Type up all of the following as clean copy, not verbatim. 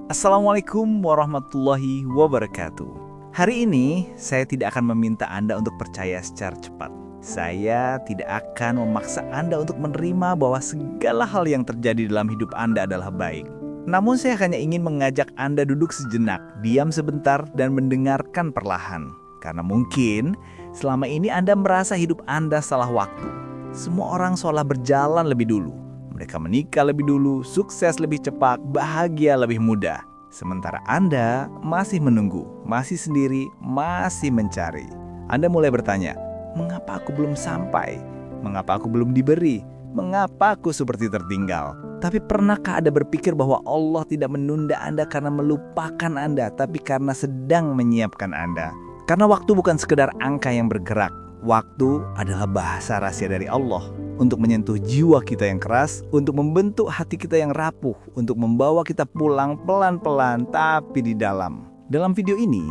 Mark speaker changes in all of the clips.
Speaker 1: Assalamualaikum warahmatullahi wabarakatuh. Hari ini saya tidak akan meminta Anda untuk percaya secara cepat. Saya tidak akan memaksa Anda untuk menerima bahwa segala hal yang terjadi dalam hidup Anda adalah baik. Namun saya hanya ingin mengajak Anda duduk sejenak, diam sebentar dan mendengarkan perlahan. Karena mungkin selama ini Anda merasa hidup Anda salah waktu. Semua orang seolah berjalan lebih dulu. Mereka menikah lebih dulu, sukses lebih cepat, bahagia lebih mudah. Sementara Anda masih menunggu, masih sendiri, masih mencari. Anda mulai bertanya, mengapa aku belum sampai? Mengapa aku belum diberi? Mengapa aku seperti tertinggal? Tapi pernahkah Anda berpikir bahwa Allah tidak menunda Anda karena melupakan Anda, tapi karena sedang menyiapkan Anda? Karena waktu bukan sekedar angka yang bergerak. Waktu adalah bahasa rahasia dari Allah untuk menyentuh jiwa kita yang keras, untuk membentuk hati kita yang rapuh, untuk membawa kita pulang pelan-pelan tapi di dalam. Dalam video ini,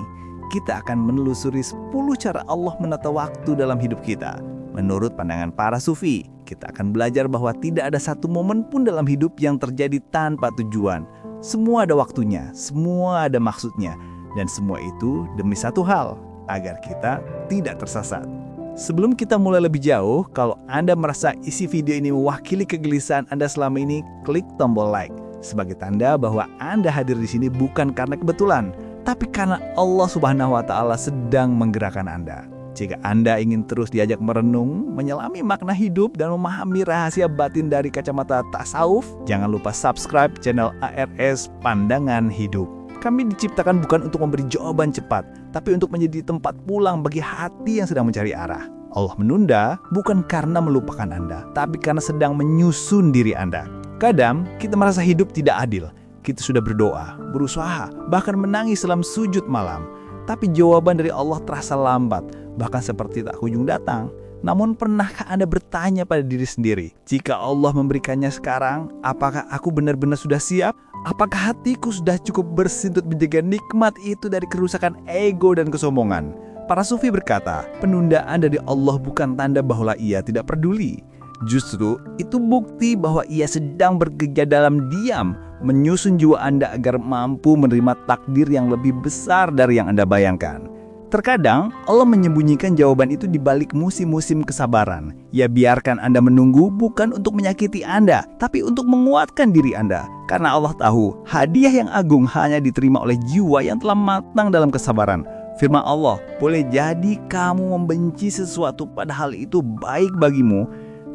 Speaker 1: kita akan menelusuri 10 cara Allah menata waktu dalam hidup kita. Menurut pandangan para sufi, kita akan belajar bahwa tidak ada satu momen pun dalam hidup yang terjadi tanpa tujuan. Semua ada waktunya, semua ada maksudnya, dan semua itu demi satu hal, agar kita tidak tersesat. Sebelum kita mulai lebih jauh, kalau Anda merasa isi video ini mewakili kegelisahan Anda selama ini, klik tombol like sebagai tanda bahwa Anda hadir di sini bukan karena kebetulan, tapi karena Allah Subhanahu wa Ta'ala sedang menggerakkan Anda. Jika Anda ingin terus diajak merenung, menyelami makna hidup dan memahami rahasia batin dari kacamata tasawuf, jangan lupa subscribe channel ARS Pandangan Hidup. Kami diciptakan bukan untuk memberi jawaban cepat, tapi untuk menjadi tempat pulang bagi hati yang sedang mencari arah. Allah menunda bukan karena melupakan Anda, tapi karena sedang menyusun diri Anda. Kadang kita merasa hidup tidak adil. Kita sudah berdoa, berusaha, bahkan menangis dalam sujud malam. Tapi jawaban dari Allah terasa lambat, bahkan seperti tak kunjung datang. Namun pernahkah Anda bertanya pada diri sendiri, jika Allah memberikannya sekarang, apakah aku benar-benar sudah siap? Apakah hatiku sudah cukup bersih untuk menjaga nikmat itu dari kerusakan ego dan kesombongan? Para sufi berkata, penundaan dari Allah bukan tanda bahwa Ia tidak peduli. Justru itu bukti bahwa Ia sedang bekerja dalam diam, menyusun jiwa Anda agar mampu menerima takdir yang lebih besar dari yang Anda bayangkan. Terkadang Allah menyembunyikan jawaban itu di balik musim-musim kesabaran. Ia biarkan Anda menunggu bukan untuk menyakiti Anda, tapi untuk menguatkan diri Anda. Karena Allah tahu, hadiah yang agung hanya diterima oleh jiwa yang telah matang dalam kesabaran. Firman Allah, boleh jadi kamu membenci sesuatu padahal itu baik bagimu,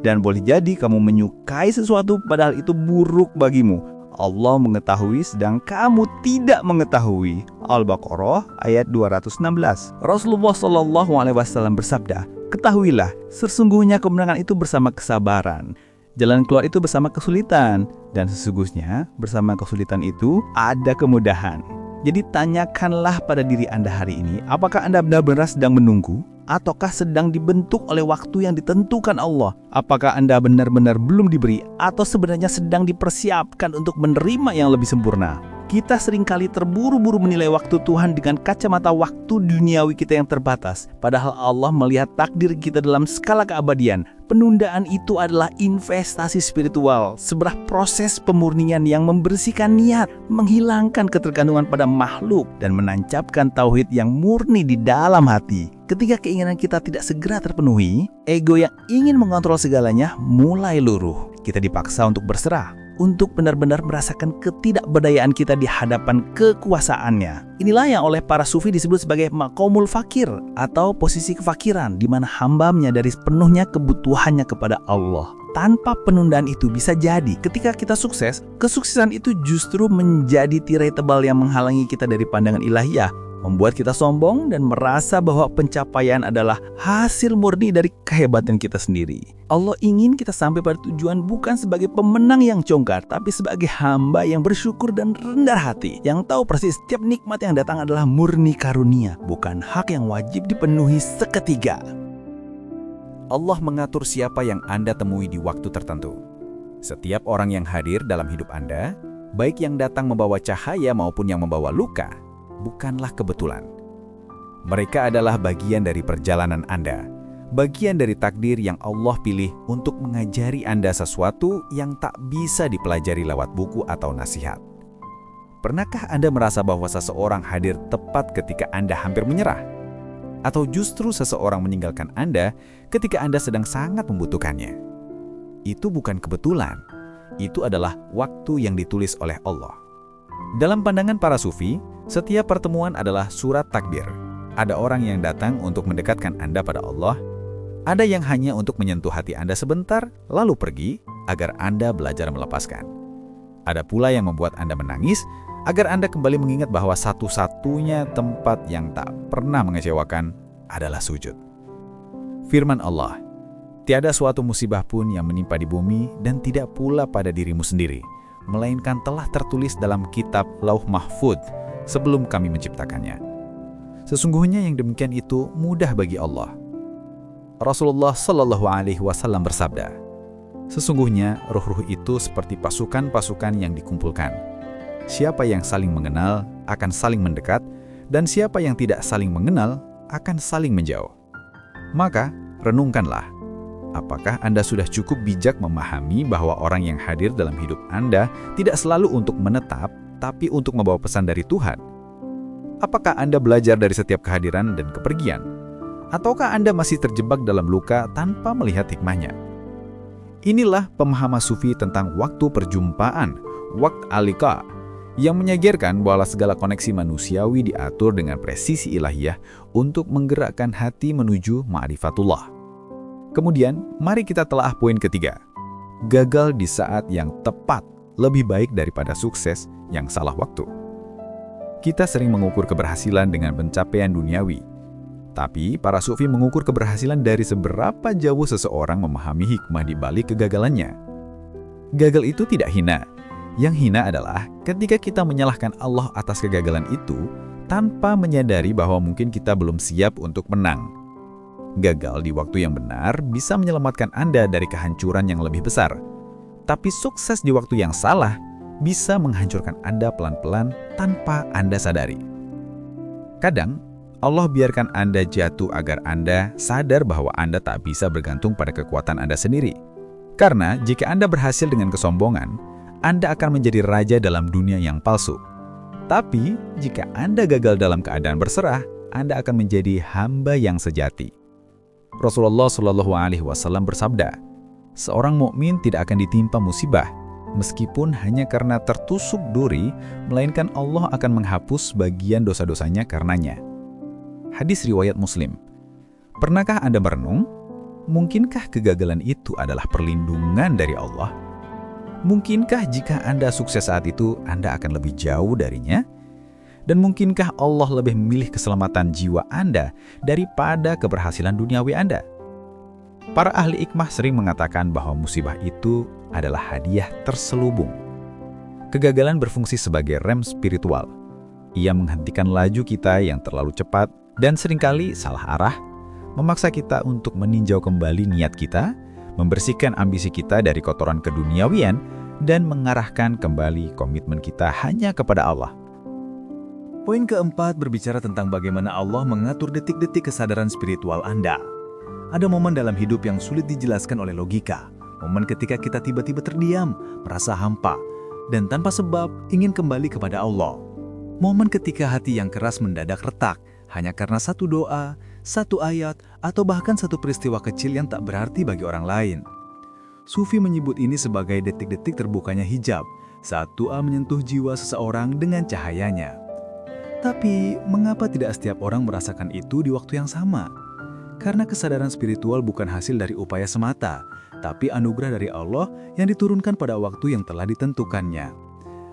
Speaker 1: dan boleh jadi kamu menyukai sesuatu padahal itu buruk bagimu. Allah mengetahui sedang kamu tidak mengetahui. Al-Baqarah ayat 216. Rasulullah SAW bersabda, ketahuilah, sesungguhnya kemenangan itu bersama kesabaran. Jalan keluar itu bersama kesulitan. Dan sesungguhnya bersama kesulitan itu ada kemudahan. Jadi tanyakanlah pada diri Anda hari ini, apakah Anda benar-benar sedang menunggu? Ataukah sedang dibentuk oleh waktu yang ditentukan Allah? Apakah Anda benar-benar belum diberi atau sebenarnya sedang dipersiapkan untuk menerima yang lebih sempurna? Kita seringkali terburu-buru menilai waktu Tuhan dengan kacamata waktu duniawi kita yang terbatas. Padahal Allah melihat takdir kita dalam skala keabadian. Penundaan itu adalah investasi spiritual, sebuah proses pemurnian yang membersihkan niat, menghilangkan ketergantungan pada makhluk, dan menancapkan tauhid yang murni di dalam hati. Ketika keinginan kita tidak segera terpenuhi, ego yang ingin mengontrol segalanya mulai luruh. Kita dipaksa untuk berserah, untuk benar-benar merasakan ketidakberdayaan kita di hadapan kekuasaannya. Inilah yang oleh para sufi disebut sebagai maqamul fakir atau posisi kefakiran, di mana hamba menyadari sepenuhnya kebutuhannya kepada Allah. Tanpa penundaan itu bisa jadi ketika kita sukses, kesuksesan itu justru menjadi tirai tebal yang menghalangi kita dari pandangan ilahiyah, membuat kita sombong dan merasa bahwa pencapaian adalah hasil murni dari kehebatan kita sendiri. Allah ingin kita sampai pada tujuan bukan sebagai pemenang yang congkak, tapi sebagai hamba yang bersyukur dan rendah hati, yang tahu persis setiap nikmat yang datang adalah murni karunia, bukan hak yang wajib dipenuhi seketika.
Speaker 2: Allah mengatur siapa yang Anda temui di waktu tertentu. Setiap orang yang hadir dalam hidup Anda, baik yang datang membawa cahaya maupun yang membawa luka, bukanlah kebetulan. Mereka adalah bagian dari perjalanan Anda, bagian dari takdir yang Allah pilih untuk mengajari Anda sesuatu yang tak bisa dipelajari lewat buku atau nasihat. Pernahkah Anda merasa bahwa seseorang hadir tepat ketika Anda hampir menyerah? Atau justru seseorang meninggalkan Anda ketika Anda sedang sangat membutuhkannya? Itu bukan kebetulan. Itu adalah waktu yang ditulis oleh Allah. Dalam pandangan para sufi, setiap pertemuan adalah surat takdir. Ada orang yang datang untuk mendekatkan Anda pada Allah, ada yang hanya untuk menyentuh hati Anda sebentar, lalu pergi agar Anda belajar melepaskan. Ada pula yang membuat Anda menangis, agar Anda kembali mengingat bahwa satu-satunya tempat yang tak pernah mengecewakan adalah sujud. Firman Allah, tiada suatu musibah pun yang menimpa di bumi dan tidak pula pada dirimu sendiri, melainkan telah tertulis dalam kitab Lauh Mahfudz sebelum kami menciptakannya. Sesungguhnya yang demikian itu mudah bagi Allah. Rasulullah Shallallahu Alaihi Wasallam bersabda, sesungguhnya ruh-ruh itu seperti pasukan-pasukan yang dikumpulkan. Siapa yang saling mengenal akan saling mendekat, dan siapa yang tidak saling mengenal akan saling menjauh. Maka, renungkanlah, apakah Anda sudah cukup bijak memahami bahwa orang yang hadir dalam hidup Anda tidak selalu untuk menetap, tapi untuk membawa pesan dari Tuhan? Apakah Anda belajar dari setiap kehadiran dan kepergian? Ataukah Anda masih terjebak dalam luka tanpa melihat hikmahnya? Inilah pemahaman sufi tentang waktu perjumpaan, waqt al-liqa, yang menyadarkan bahwa segala koneksi manusiawi diatur dengan presisi ilahiyah untuk menggerakkan hati menuju ma'rifatullah. Kemudian, mari kita telah poin ketiga. Gagal di saat yang tepat lebih baik daripada sukses yang salah waktu. Kita sering mengukur keberhasilan dengan pencapaian duniawi. Tapi, para sufi mengukur keberhasilan dari seberapa jauh seseorang memahami hikmah di balik kegagalannya. Gagal itu tidak hina. Yang hina adalah ketika kita menyalahkan Allah atas kegagalan itu tanpa menyadari bahwa mungkin kita belum siap untuk menang. Gagal di waktu yang benar bisa menyelamatkan Anda dari kehancuran yang lebih besar. Tapi sukses di waktu yang salah bisa menghancurkan Anda pelan-pelan tanpa Anda sadari. Kadang, Allah biarkan Anda jatuh agar Anda sadar bahwa Anda tak bisa bergantung pada kekuatan Anda sendiri. Karena jika Anda berhasil dengan kesombongan, Anda akan menjadi raja dalam dunia yang palsu. Tapi, jika Anda gagal dalam keadaan berserah, Anda akan menjadi hamba yang sejati. Rasulullah Shallallahu Alaihi Wasallam bersabda, seorang mukmin tidak akan ditimpa musibah, meskipun hanya karena tertusuk duri, melainkan Allah akan menghapus bagian dosa-dosanya karenanya. Hadis riwayat Muslim. Pernahkah Anda merenung? Mungkinkah kegagalan itu adalah perlindungan dari Allah? Mungkinkah jika Anda sukses saat itu, Anda akan lebih jauh darinya? Dan mungkinkah Allah lebih memilih keselamatan jiwa Anda daripada keberhasilan duniawi Anda? Para ahli hikmah sering mengatakan bahwa musibah itu adalah hadiah terselubung. Kegagalan berfungsi sebagai rem spiritual. Ia menghentikan laju kita yang terlalu cepat dan seringkali salah arah, memaksa kita untuk meninjau kembali niat kita, membersihkan ambisi kita dari kotoran keduniawian, dan mengarahkan kembali komitmen kita hanya kepada Allah.
Speaker 1: Poin keempat berbicara tentang bagaimana Allah mengatur detik-detik kesadaran spiritual Anda. Ada momen dalam hidup yang sulit dijelaskan oleh logika. Momen ketika kita tiba-tiba terdiam, merasa hampa, dan tanpa sebab ingin kembali kepada Allah. Momen ketika hati yang keras mendadak retak, hanya karena satu doa, satu ayat, atau bahkan satu peristiwa kecil yang tak berarti bagi orang lain. Sufi menyebut ini sebagai detik-detik terbukanya hijab, saat doa menyentuh jiwa seseorang dengan cahayanya. Tapi, mengapa tidak setiap orang merasakan itu di waktu yang sama? Karena kesadaran spiritual bukan hasil dari upaya semata, tapi anugerah dari Allah yang diturunkan pada waktu yang telah ditentukannya.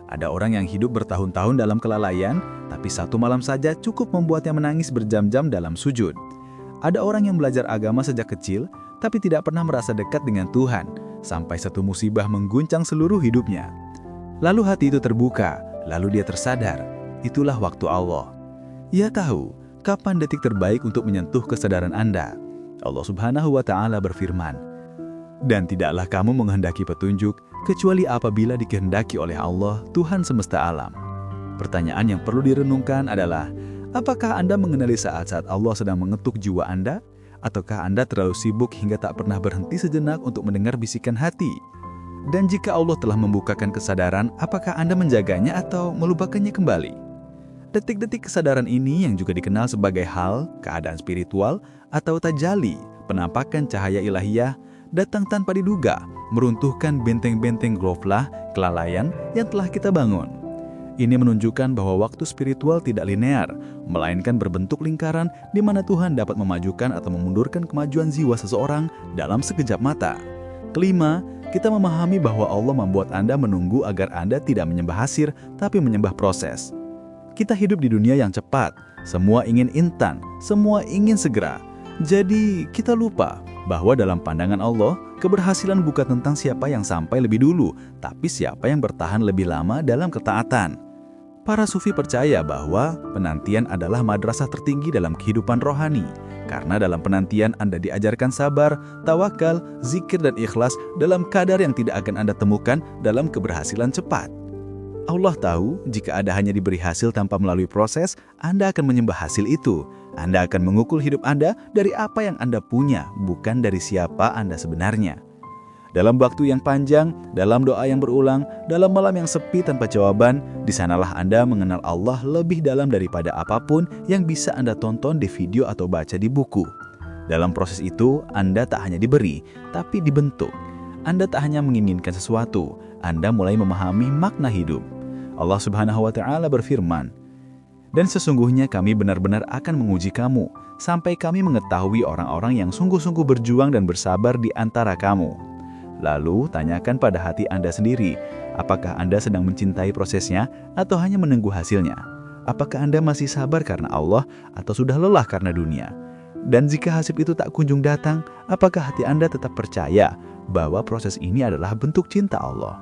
Speaker 1: Ada orang yang hidup bertahun-tahun dalam kelalaian, tapi satu malam saja cukup membuatnya menangis berjam-jam dalam sujud. Ada orang yang belajar agama sejak kecil, tapi tidak pernah merasa dekat dengan Tuhan, sampai satu musibah mengguncang seluruh hidupnya. Lalu hati itu terbuka, lalu dia tersadar, itulah waktu Allah. Ia tahu kapan detik terbaik untuk menyentuh kesadaran Anda. Allah Subhanahu wa Ta'ala berfirman, "Dan tidaklah kamu menghendaki petunjuk, kecuali apabila dikehendaki oleh Allah, Tuhan semesta alam." Pertanyaan yang perlu direnungkan adalah, apakah Anda mengenali saat-saat Allah sedang mengetuk jiwa Anda? Ataukah Anda terlalu sibuk hingga tak pernah berhenti sejenak untuk mendengar bisikan hati?
Speaker 2: Dan jika Allah telah membukakan kesadaran, apakah Anda menjaganya atau melupakannya kembali? Detik-detik kesadaran ini yang juga dikenal sebagai hal, keadaan spiritual, atau tajali, penampakan cahaya ilahiyah, datang tanpa diduga, meruntuhkan benteng-benteng ghaflah, kelalaian yang telah kita bangun. Ini menunjukkan bahwa waktu spiritual tidak linear, melainkan berbentuk lingkaran di mana Tuhan dapat memajukan atau memundurkan kemajuan jiwa seseorang dalam sekejap mata. Kelima, kita memahami bahwa Allah membuat Anda menunggu agar Anda tidak menyembah hasil, tapi menyembah proses. Kita hidup di dunia yang cepat, semua ingin instan, semua ingin segera. Jadi, kita lupa bahwa dalam pandangan Allah, keberhasilan bukan tentang siapa yang sampai lebih dulu, tapi siapa yang bertahan lebih lama dalam ketaatan. Para sufi percaya bahwa penantian adalah madrasah tertinggi dalam kehidupan rohani. Karena dalam penantian Anda diajarkan sabar, tawakal, zikir dan ikhlas dalam kadar yang tidak akan Anda temukan dalam keberhasilan cepat. Allah tahu jika Anda hanya diberi hasil tanpa melalui proses, Anda akan menyembah hasil itu. Anda akan mengukul hidup Anda dari apa yang Anda punya, bukan dari siapa Anda sebenarnya. Dalam waktu yang panjang, dalam doa yang berulang, dalam malam yang sepi tanpa jawaban, di sanalah Anda mengenal Allah lebih dalam daripada apapun yang bisa Anda tonton di video atau baca di buku. Dalam proses itu, Anda tak hanya diberi, tapi dibentuk. Anda tak hanya menginginkan sesuatu, Anda mulai memahami makna hidup. Allah Subhanahu wa Ta'ala berfirman, "Dan sesungguhnya kami benar-benar akan menguji kamu, sampai kami mengetahui orang-orang yang sungguh-sungguh berjuang dan bersabar di antara kamu." Lalu, tanyakan pada hati Anda sendiri, apakah Anda sedang mencintai prosesnya atau hanya menunggu hasilnya? Apakah Anda masih sabar karena Allah atau sudah lelah karena dunia? Dan jika hasil itu tak kunjung datang, apakah hati Anda tetap percaya bahwa proses ini adalah bentuk cinta Allah?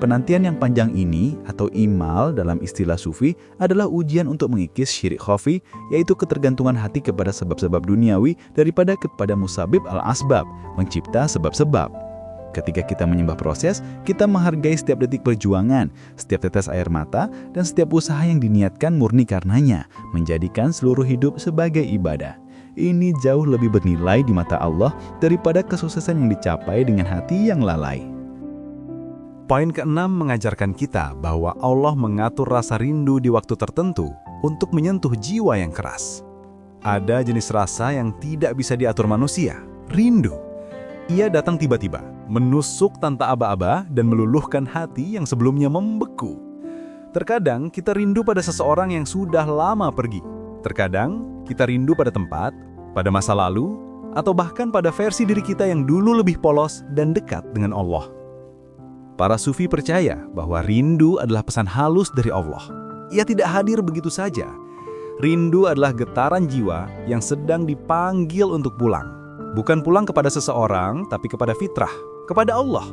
Speaker 2: Penantian yang panjang ini, atau imal dalam istilah sufi, adalah ujian untuk mengikis syirik khafi, yaitu ketergantungan hati kepada sebab-sebab duniawi daripada kepada musabib al-asbab, mencipta sebab-sebab. Ketika kita menyembah proses, kita menghargai setiap detik perjuangan, setiap tetes air mata, dan setiap usaha yang diniatkan murni karenanya, menjadikan seluruh hidup sebagai ibadah. Ini jauh lebih bernilai di mata Allah daripada kesuksesan yang dicapai dengan hati yang lalai.
Speaker 3: Poin keenam mengajarkan kita bahwa Allah mengatur rasa rindu di waktu tertentu untuk menyentuh jiwa yang keras. Ada jenis rasa yang tidak bisa diatur manusia, rindu. Ia datang tiba-tiba, menusuk tanpa aba-aba dan meluluhkan hati yang sebelumnya membeku. Terkadang kita rindu pada seseorang yang sudah lama pergi. Terkadang kita rindu pada tempat, pada masa lalu, atau bahkan pada versi diri kita yang dulu lebih polos dan dekat dengan Allah. Para sufi percaya bahwa rindu adalah pesan halus dari Allah. Ia tidak hadir begitu saja. Rindu adalah getaran jiwa yang sedang dipanggil untuk pulang. Bukan pulang kepada seseorang, tapi kepada fitrah, kepada Allah.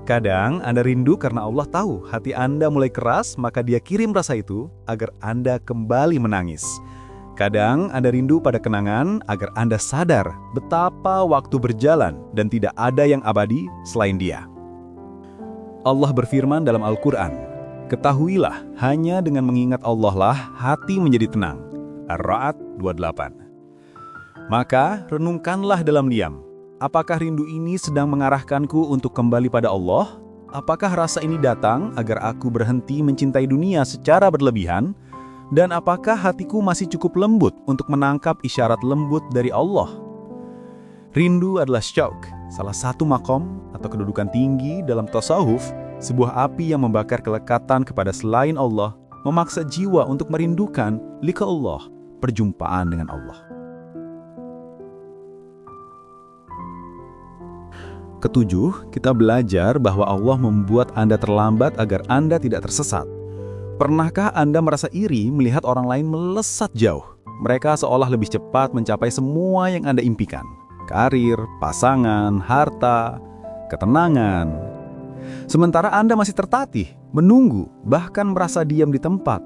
Speaker 3: Kadang Anda rindu karena Allah tahu hati Anda mulai keras, maka Dia kirim rasa itu agar Anda kembali menangis. Kadang Anda rindu pada kenangan agar Anda sadar betapa waktu berjalan dan tidak ada yang abadi selain Dia. Allah berfirman dalam Al-Quran, "Ketahuilah, hanya dengan mengingat Allah lah hati menjadi tenang." Ar-Ra'd 28. Maka renungkanlah dalam diam. Apakah rindu ini sedang mengarahkanku untuk kembali pada Allah? Apakah rasa ini datang agar aku berhenti mencintai dunia secara berlebihan? Dan apakah hatiku masih cukup lembut untuk menangkap isyarat lembut dari Allah? Rindu adalah syauq, salah satu makom atau kedudukan tinggi dalam tasawuf, sebuah api yang membakar kelekatan kepada selain Allah, memaksa jiwa untuk merindukan liqa Allah, perjumpaan dengan Allah. Ketujuh, kita belajar bahwa Allah membuat Anda terlambat agar Anda tidak tersesat. Pernahkah Anda merasa iri melihat orang lain melesat jauh? Mereka seolah lebih cepat mencapai semua yang Anda impikan. Karir, pasangan, harta, ketenangan. Sementara Anda masih tertatih, menunggu, bahkan merasa diam di tempat.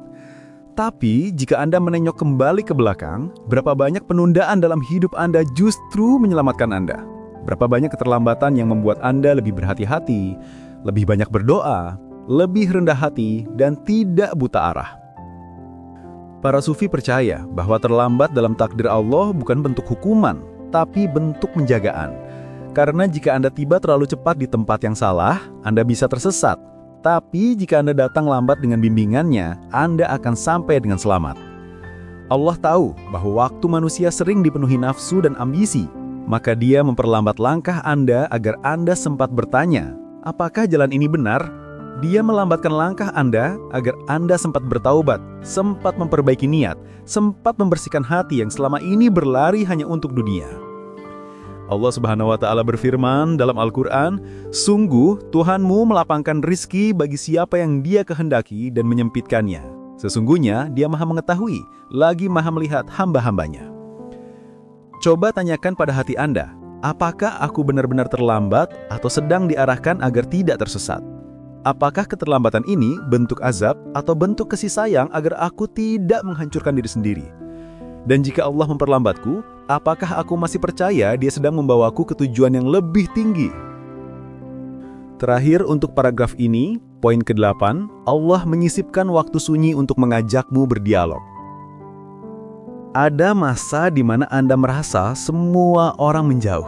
Speaker 3: Tapi, jika Anda menengok kembali ke belakang, berapa banyak penundaan dalam hidup Anda justru menyelamatkan Anda? Berapa banyak keterlambatan yang membuat Anda lebih berhati-hati, lebih banyak berdoa, lebih rendah hati, dan tidak buta arah. Para sufi percaya bahwa terlambat dalam takdir Allah bukan bentuk hukuman, tapi bentuk penjagaan. Karena jika Anda tiba terlalu cepat di tempat yang salah, Anda bisa tersesat. Tapi jika Anda datang lambat dengan bimbingannya, Anda akan sampai dengan selamat. Allah tahu bahwa waktu manusia sering dipenuhi nafsu dan ambisi, maka Dia memperlambat langkah Anda agar Anda sempat bertanya, apakah jalan ini benar? Dia melambatkan langkah Anda agar Anda sempat bertaubat, sempat memperbaiki niat, sempat membersihkan hati yang selama ini berlari hanya untuk dunia. Allah Subhanahu wa Ta'ala berfirman dalam Al-Quran, "Sungguh Tuhanmu melapangkan rizki bagi siapa yang Dia kehendaki dan menyempitkannya. Sesungguhnya Dia Maha Mengetahui, lagi Maha Melihat hamba-hambanya." Coba tanyakan pada hati Anda, apakah aku benar-benar terlambat atau sedang diarahkan agar tidak tersesat? Apakah keterlambatan ini bentuk azab atau bentuk kasih sayang agar aku tidak menghancurkan diri sendiri? Dan jika Allah memperlambatku, apakah aku masih percaya Dia sedang membawaku ke tujuan yang lebih tinggi? Terakhir untuk paragraf ini, poin ke-8, Allah menyisipkan waktu sunyi untuk mengajakmu berdialog. Ada masa di mana Anda merasa semua orang menjauh.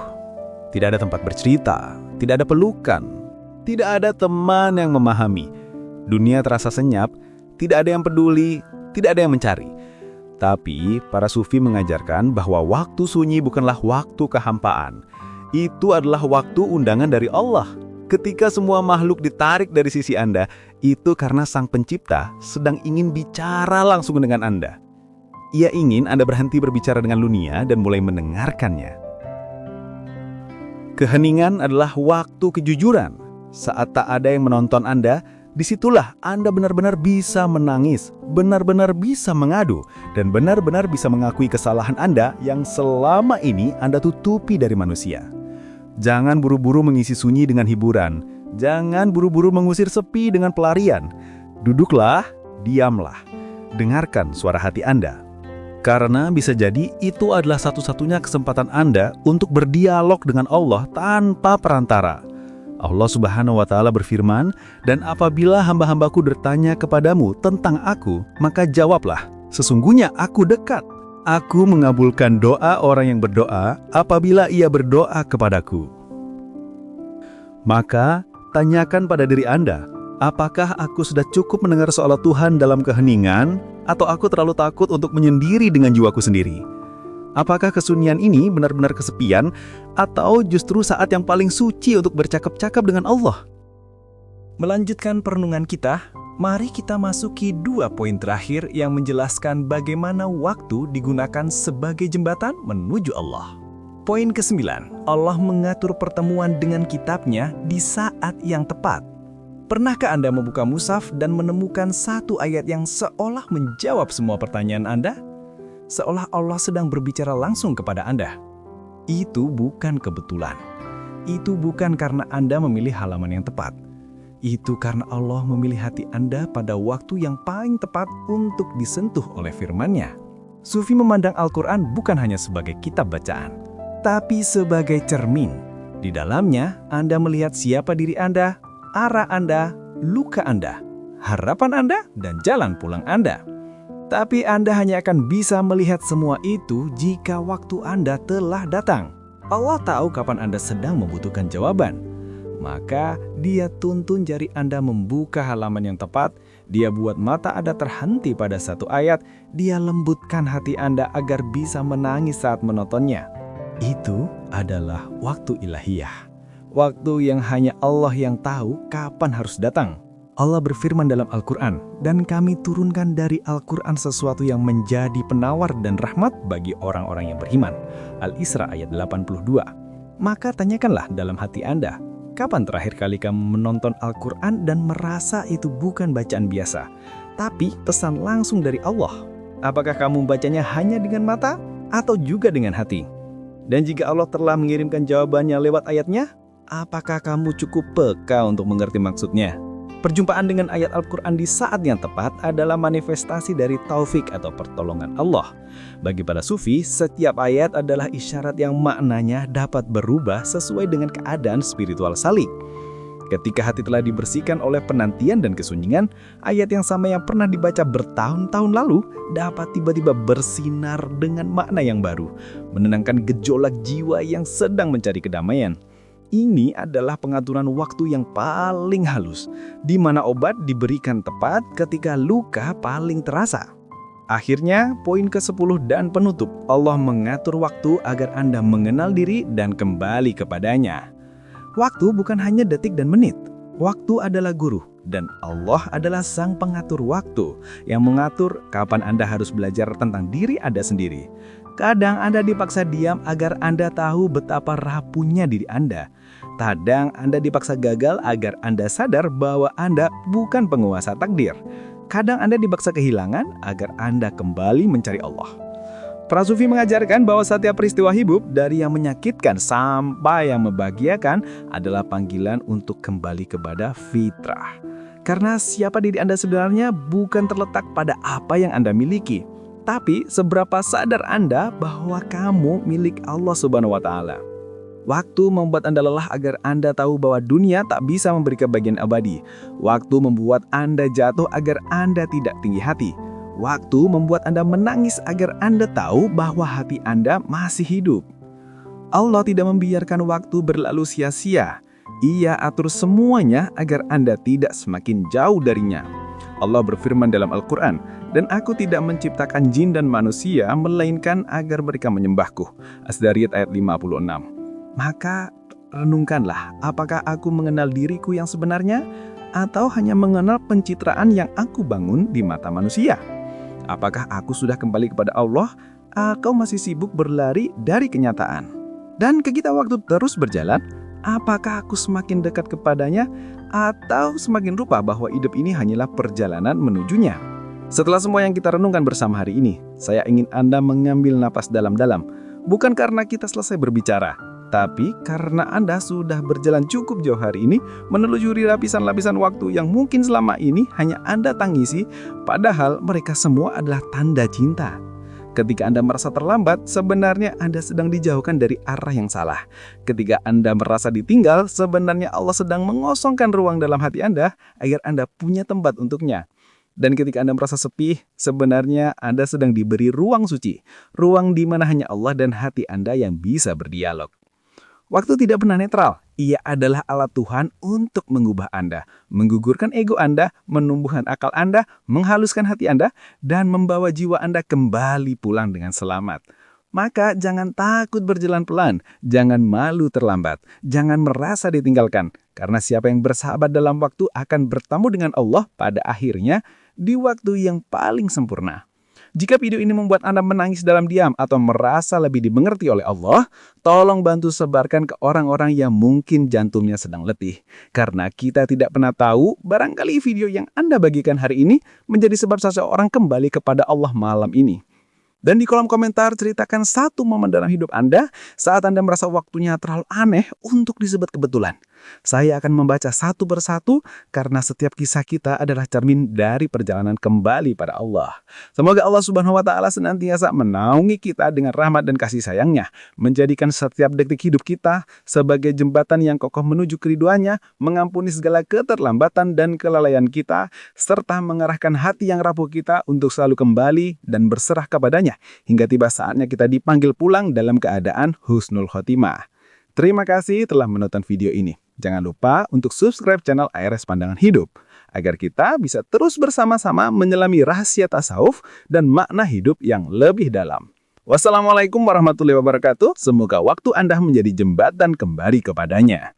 Speaker 3: Tidak ada tempat bercerita, tidak ada pelukan, tidak ada teman yang memahami. Dunia terasa senyap, tidak ada yang peduli, tidak ada yang mencari. Tapi para sufi mengajarkan bahwa waktu sunyi bukanlah waktu kehampaan. Itu adalah waktu undangan dari Allah. Ketika semua makhluk ditarik dari sisi Anda, itu karena Sang Pencipta sedang ingin bicara langsung dengan Anda. Ia ingin Anda berhenti berbicara dengan dunia dan mulai mendengarkannya. Keheningan adalah waktu kejujuran. Saat tak ada yang menonton Anda, disitulah Anda benar-benar bisa menangis, benar-benar bisa mengadu, dan benar-benar bisa mengakui kesalahan Anda yang selama ini Anda tutupi dari manusia. Jangan buru-buru mengisi sunyi dengan hiburan. Jangan buru-buru mengusir sepi dengan pelarian. Duduklah, diamlah. Dengarkan suara hati Anda. Karena bisa jadi itu adalah satu-satunya kesempatan Anda untuk berdialog dengan Allah tanpa perantara. Allah Subhanahu wa Ta'ala berfirman, "Dan apabila hamba-hambaku bertanya kepadamu tentang aku, maka jawablah, sesungguhnya aku dekat. Aku mengabulkan doa orang yang berdoa apabila ia berdoa kepadaku." Maka, tanyakan pada diri Anda, apakah aku sudah cukup mendengar soal Tuhan dalam keheningan, atau aku terlalu takut untuk menyendiri dengan jiwaku sendiri? Apakah kesunyian ini benar-benar kesepian, atau justru saat yang paling suci untuk bercakap-cakap dengan Allah?
Speaker 1: Melanjutkan perenungan kita, mari kita masuki 2 poin terakhir yang menjelaskan bagaimana waktu digunakan sebagai jembatan menuju Allah. Poin ke-9, Allah mengatur pertemuan dengan kitabnya di saat yang tepat. Pernahkah Anda membuka mushaf dan menemukan satu ayat yang seolah menjawab semua pertanyaan Anda? Seolah Allah sedang berbicara langsung kepada Anda. Itu bukan kebetulan. Itu bukan karena Anda memilih halaman yang tepat. Itu karena Allah memilih hati Anda pada waktu yang paling tepat untuk disentuh oleh firman-Nya. Sufi memandang Al-Quran bukan hanya sebagai kitab bacaan, tapi sebagai cermin. Di dalamnya, Anda melihat siapa diri Anda, arah Anda, luka Anda, harapan Anda, dan jalan pulang Anda. Tapi Anda hanya akan bisa melihat semua itu jika waktu Anda telah datang. Allah tahu kapan Anda sedang membutuhkan jawaban. Maka Dia tuntun jari Anda membuka halaman yang tepat. Dia buat mata Anda terhenti pada satu ayat. Dia lembutkan hati Anda agar bisa menangis saat menontonnya. Itu adalah waktu ilahiyah. Waktu yang hanya Allah yang tahu kapan harus datang. Allah berfirman dalam Al-Quran, "Dan kami turunkan dari Al-Quran sesuatu yang menjadi penawar dan rahmat bagi orang-orang yang beriman." Al-Isra ayat 82. Maka tanyakanlah dalam hati Anda, kapan terakhir kali kamu menonton Al-Quran dan merasa itu bukan bacaan biasa, tapi pesan langsung dari Allah? Apakah kamu membacanya hanya dengan mata atau juga dengan hati? Dan jika Allah telah mengirimkan jawabannya lewat ayatnya, apakah kamu cukup peka untuk mengerti maksudnya? Perjumpaan dengan ayat Al-Quran di saat yang tepat adalah manifestasi dari taufik atau pertolongan Allah. Bagi para sufi, setiap ayat adalah isyarat yang maknanya dapat berubah sesuai dengan keadaan spiritual salik. Ketika hati telah dibersihkan oleh penantian dan kesunyian, ayat yang sama yang pernah dibaca bertahun-tahun lalu dapat tiba-tiba bersinar dengan makna yang baru, menenangkan gejolak jiwa yang sedang mencari kedamaian.
Speaker 4: ini adalah pengaturan waktu yang paling halus, di mana obat diberikan tepat ketika luka paling terasa. Akhirnya, poin ke-10 dan penutup, Allah mengatur waktu agar Anda mengenal diri dan kembali kepadanya. Waktu bukan hanya detik dan menit. Waktu adalah guru, dan Allah adalah sang pengatur waktu yang mengatur kapan Anda harus belajar tentang diri Anda sendiri. Kadang Anda dipaksa diam agar Anda tahu betapa rapuhnya diri Anda. Kadang Anda dipaksa gagal agar Anda sadar bahwa Anda bukan penguasa takdir. Kadang Anda dipaksa kehilangan agar Anda kembali mencari Allah. Para sufi mengajarkan bahwa setiap peristiwa hidup dari yang menyakitkan sampai yang membahagiakan adalah panggilan untuk kembali kepada fitrah. Karena siapa diri Anda sebenarnya bukan terletak pada apa yang Anda miliki, tapi seberapa sadar Anda bahwa kamu milik Allah Subhanahu wa Ta'ala. Waktu membuat Anda lelah agar Anda tahu bahwa dunia tak bisa memberi kebahagiaan abadi. Waktu membuat Anda jatuh agar Anda tidak tinggi hati. Waktu membuat Anda menangis agar Anda tahu bahwa hati Anda masih hidup. Allah tidak membiarkan waktu berlalu sia-sia. Ia atur semuanya agar Anda tidak semakin jauh darinya. Allah berfirman dalam Al-Quran, "Dan aku tidak menciptakan jin dan manusia, melainkan agar mereka menyembahku." As-Dzariyat ayat 56. Maka renungkanlah, apakah aku mengenal diriku yang sebenarnya, atau hanya mengenal pencitraan yang aku bangun di mata manusia? Apakah aku sudah kembali kepada Allah, atau masih sibuk berlari dari kenyataan? Dan ketika waktu terus berjalan, apakah aku semakin dekat kepadanya, atau semakin lupa bahwa hidup ini hanyalah perjalanan menujunya? Setelah semua yang kita renungkan bersama hari ini, saya ingin Anda mengambil napas dalam-dalam. Bukan karena kita selesai berbicara, tapi karena Anda sudah berjalan cukup jauh hari ini menelusuri lapisan-lapisan waktu yang mungkin selama ini hanya Anda tangisi, padahal mereka semua adalah tanda cinta. Ketika Anda merasa terlambat, sebenarnya Anda sedang dijauhkan dari arah yang salah. Ketika Anda merasa ditinggal, sebenarnya Allah sedang mengosongkan ruang dalam hati Anda agar Anda punya tempat untuknya. Dan ketika Anda merasa sepi, sebenarnya Anda sedang diberi ruang suci, ruang di mana hanya Allah dan hati Anda yang bisa berdialog. Waktu tidak pernah netral. Ia adalah alat Tuhan untuk mengubah Anda, menggugurkan ego Anda, menumbuhkan akal Anda, menghaluskan hati Anda, dan membawa jiwa Anda kembali pulang dengan selamat. Maka jangan takut berjalan pelan, jangan malu terlambat, jangan merasa ditinggalkan. Karena siapa yang bersahabat dalam waktu akan bertemu dengan Allah pada akhirnya di waktu yang paling sempurna. Jika video ini membuat Anda menangis dalam diam atau merasa lebih dimengerti oleh Allah, tolong bantu sebarkan ke orang-orang yang mungkin jantungnya sedang letih. Karena kita tidak pernah tahu, barangkali video yang Anda bagikan hari ini menjadi sebab seseorang kembali kepada Allah malam ini. Dan di kolom komentar ceritakan satu momen dalam hidup Anda saat Anda merasa waktunya terlalu aneh untuk disebut kebetulan. Saya akan membaca satu persatu karena setiap kisah kita adalah cermin dari perjalanan kembali pada Allah. Semoga Allah Subhanahu wa Ta'ala senantiasa menaungi kita dengan rahmat dan kasih sayangnya, menjadikan setiap detik hidup kita sebagai jembatan yang kokoh menuju keriduannya, mengampuni segala keterlambatan dan kelalaian kita, serta mengarahkan hati yang rapuh kita untuk selalu kembali dan berserah kepadanya, hingga tiba saatnya kita dipanggil pulang dalam keadaan husnul khotimah. Terima kasih telah menonton video ini. Jangan lupa untuk subscribe channel ARS Pandangan Hidup, agar kita bisa terus bersama-sama menyelami rahasia tasawuf dan makna hidup yang lebih dalam. Wassalamualaikum warahmatullahi wabarakatuh. Semoga waktu Anda menjadi jembatan kembali kepadanya.